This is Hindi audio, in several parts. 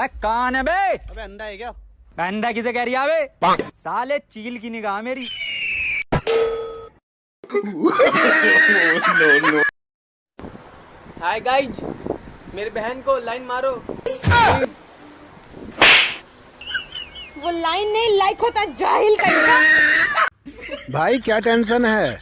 कौन है बे? अबे अंधा है क्या? अंधा किसे कह रही है बे? साले चील की निगाह मेरी। हाय गाइज, मेरी बहन को लाइन मारो। वो लाइन नहीं लाइक होता, जाहिल कहीं। भाई क्या टेंशन है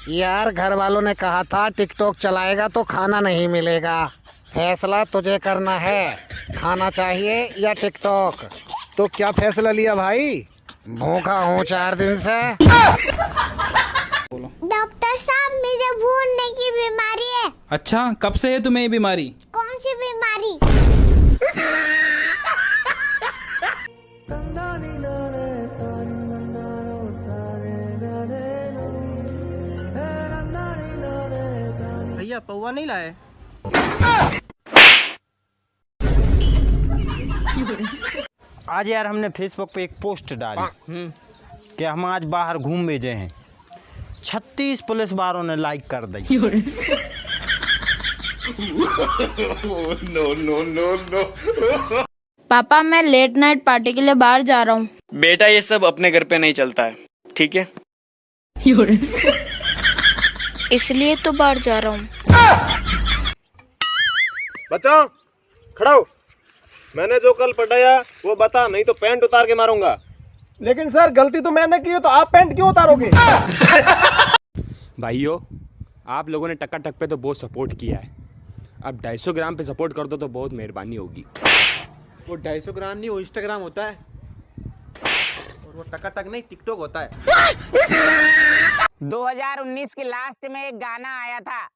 यार? घर वालों ने कहा था टिकटॉक चलाएगा तो खाना नहीं मिलेगा। फैसला तुझे करना है, खाना चाहिए या टिकटॉक। तो क्या फैसला लिया भाई? भूखा हूँ 4 दिन से। डॉक्टर साहब, मुझे भूलने की बीमारी है। अच्छा, कब से है तुम्हें ये बीमारी? कौन सी बीमारी? भैया पौवा नहीं लाए? आज यार हमने फेसबुक पे एक पोस्ट डाली कि हम आज बाहर घूम भेजे हैं। 36 पुलिस वालों ने लाइक कर दी। पापा, मैं लेट नाइट पार्टी के लिए बाहर जा रहा हूँ। बेटा, ये सब अपने घर पे नहीं चलता है, ठीक है? इसलिए तो बाहर जा रहा हूँ। बच्चा खड़ा हो, मैंने जो कल पढ़ाया वो बता, नहीं तो पैंट उतार के मारूंगा। लेकिन सर गलती तो मैंने की है, तो आप पैंट क्यों उतारोगे? भाइयों, आप लोगों ने टक्का टक पे तो बहुत सपोर्ट किया है। अब 250 ग्राम पे सपोर्ट कर दो तो बहुत मेहरबानी होगी। वो 250 ग्राम नहीं, वो इंस्टाग्राम होता है, और वो टक्का टक नहीं, टिकटॉक होता है। 2019 के लास्ट में एक गाना आया था,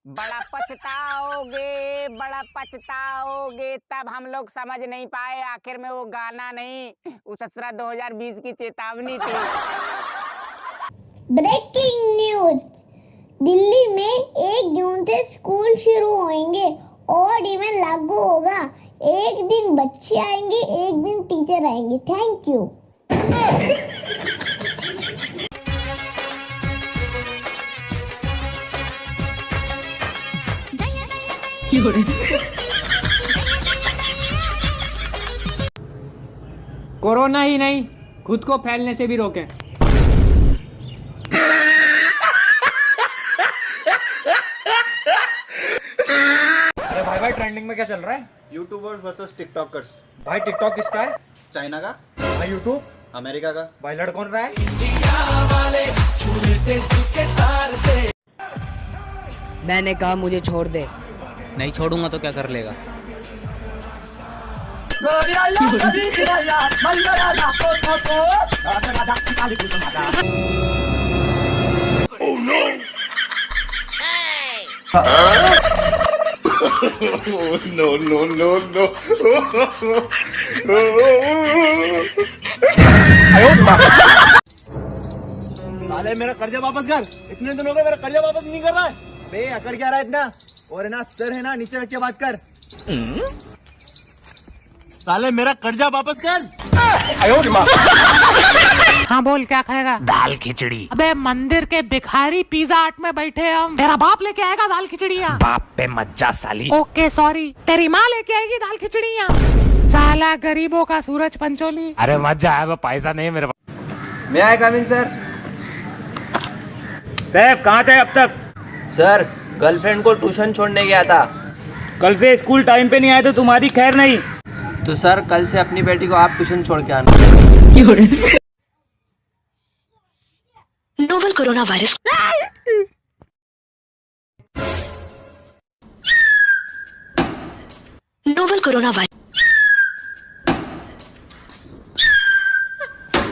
बड़ा पछताओगे बड़ा पछताओगे। तब हम लोग समझ नहीं पाए आखिर में वो गाना नहीं, उस 2020 की चेतावनी थी। ब्रेकिंग न्यूज, दिल्ली में 1 जून से स्कूल शुरू होंगे और इवन लागू होगा। एक दिन बच्चे आएंगे, एक दिन टीचर आएंगे। Thank you. कोरोना ही नहीं, खुद को फैलने से भी रोकें। अरे भाई ट्रेंडिंग में क्या चल रहा है? YouTubers versus TikTokers. भाई टिकटॉक किसका है? चाइना का। भाई यूट्यूब? अमेरिका का। भाई लड़ कौन रहा है? मैंने कहा मुझे छोड़ दे। नहीं छोड़ूंगा तो क्या कर लेगा? साले मेरा कर्जा वापस कर। इतने दिन हो गए मेरा कर्जा वापस नहीं कर रहा है। बे अकड़ क्या रहा है इतना? और है ना, सर है ना, नीचे रख के बात कर। साले मेरा कर्जा वापस कर। हाँ बोल, क्या खाएगा? दाल खिचड़ी। अबे मंदिर के भिखारी पिज्जा हट में बैठे हम। तेरा बाप लेके आएगा दाल खिचड़ियाँ? बाप पे मज्जा साली। ओके सॉरी, तेरी माँ लेके आएगी दाल खिचड़ियाँ। साला गरीबों का सूरज पंचोली। अरे मजा आया, वो पैसा नहीं है मेरे पास। मैं आया कमिंग सर। सैफ कहाँ थे अब तक? सर गर्लफ्रेंड को ट्यूशन छोड़ने गया था। कल से स्कूल टाइम पे नहीं आए तो तुम्हारी खैर नहीं। तो सर कल से अपनी बेटी को आप ट्यूशन छोड़ के आना। Novel corona virus. Novel corona virus.